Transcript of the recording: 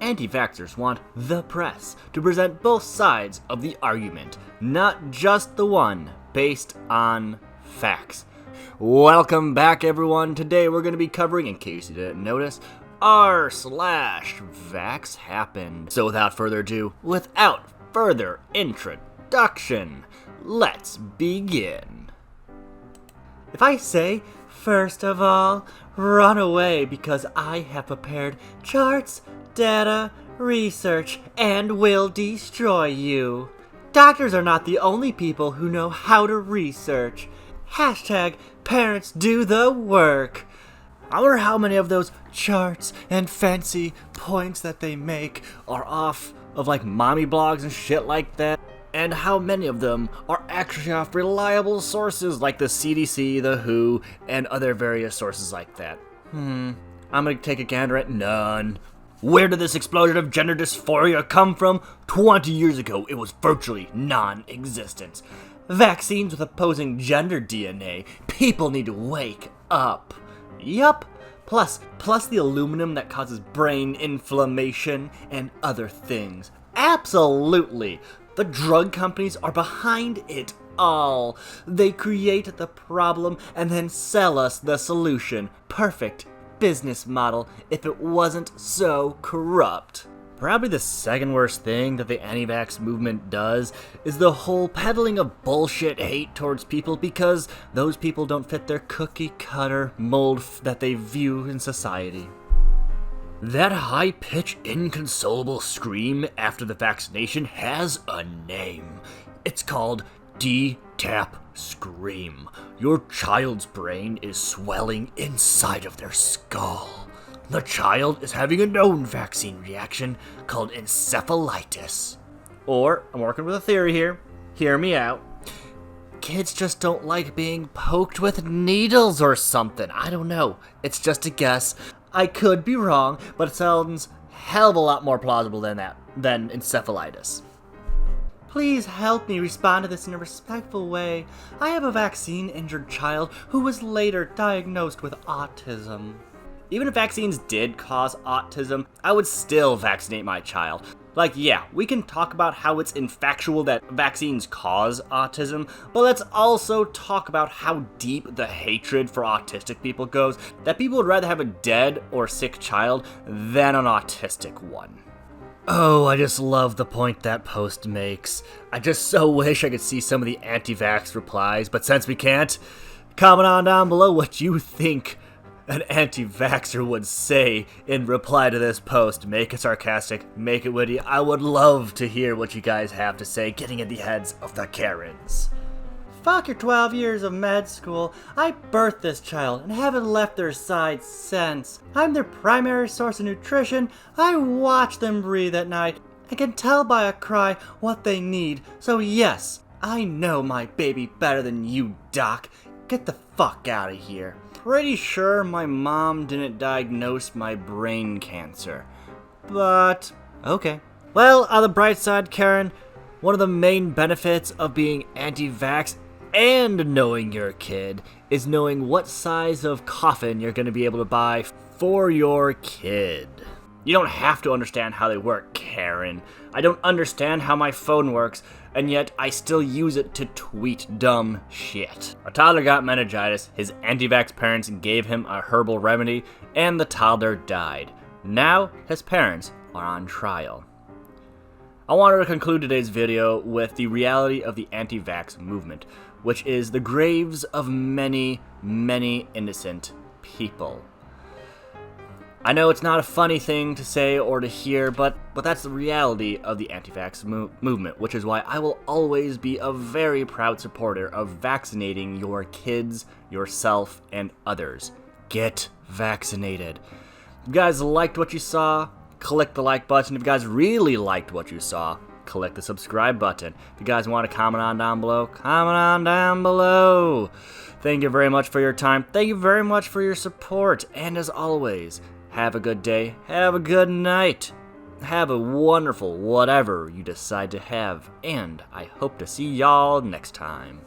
anti-vaxxers want the press to present both sides of the argument, not just the one based on facts. Welcome back, everyone. Today we're going to be covering, in case you didn't notice, r/VaxxHappened. So without further ado, without further introduction, let's begin. If I say, first of all, run away because I have prepared charts, data, research, and will destroy you. Doctors are not the only people who know how to research. Hashtag parents do the work. I wonder how many of those charts and fancy points that they make are off of like mommy blogs and shit like that. And how many of them are actually off reliable sources like the CDC, the WHO, and other various sources like that. I'm gonna take a gander at none. Where did this explosion of gender dysphoria come from? 20 years ago, it was virtually non-existent. Vaccines with opposing gender DNA. People need to wake up. Yup. Plus the aluminum that causes brain inflammation and other things. Absolutely. The drug companies are behind it all. They create the problem and then sell us the solution. Perfect business model if it wasn't so corrupt. Probably the second worst thing that the anti-vax movement does is the whole peddling of bullshit hate towards people because those people don't fit their cookie-cutter mold that they view in society. That high-pitched, inconsolable scream after the vaccination has a name. It's called D-Tap Scream. Your child's brain is swelling inside of their skull. The child is having a known vaccine reaction called encephalitis. Or, I'm working with a theory here. Hear me out. Kids just don't like being poked with needles or something. I don't know. It's just a guess. I could be wrong, but it sounds hell of a lot more plausible than encephalitis. Please help me respond to this in a respectful way. I have a vaccine-injured child who was later diagnosed with autism. Even if vaccines did cause autism, I would still vaccinate my child. Like, yeah, we can talk about how it's infactual that vaccines cause autism, but let's also talk about how deep the hatred for autistic people goes, that people would rather have a dead or sick child than an autistic one. Oh, I just love the point that post makes. I just so wish I could see some of the anti-vax replies, but since we can't, comment on down below what you think an anti-vaxxer would say in reply to this post. Make it sarcastic, make it witty. I would love to hear what you guys have to say, getting in the heads of the Karens. Fuck your 12 years of med school. I birthed this child and haven't left their side since. I'm their primary source of nutrition. I watch them breathe at night. I can tell by a cry what they need. So yes, I know my baby better than you, Doc. Get the fuck out of here. Pretty sure my mom didn't diagnose my brain cancer. But, okay. Well, on the bright side, Karen, one of the main benefits of being anti-vax and knowing your kid is knowing what size of coffin you're going to be able to buy for your kid. You don't have to understand how they work, Karen. I don't understand how my phone works, and yet I still use it to tweet dumb shit. A toddler got meningitis, his anti-vax parents gave him a herbal remedy, and the toddler died. Now, his parents are on trial. I wanted to conclude today's video with the reality of the anti-vax movement, which is the graves of many, many innocent people. I know it's not a funny thing to say or to hear, but that's the reality of the anti-vax movement, which is why I will always be a very proud supporter of vaccinating your kids, yourself, and others. Get vaccinated. If you guys liked what you saw, click the like button. If you guys really liked what you saw, click the subscribe button. If you guys want to comment on down below, comment on down below. Thank you very much for your time. Thank you very much for your support. And as always, have a good day, have a good night, have a wonderful whatever you decide to have, and I hope to see y'all next time.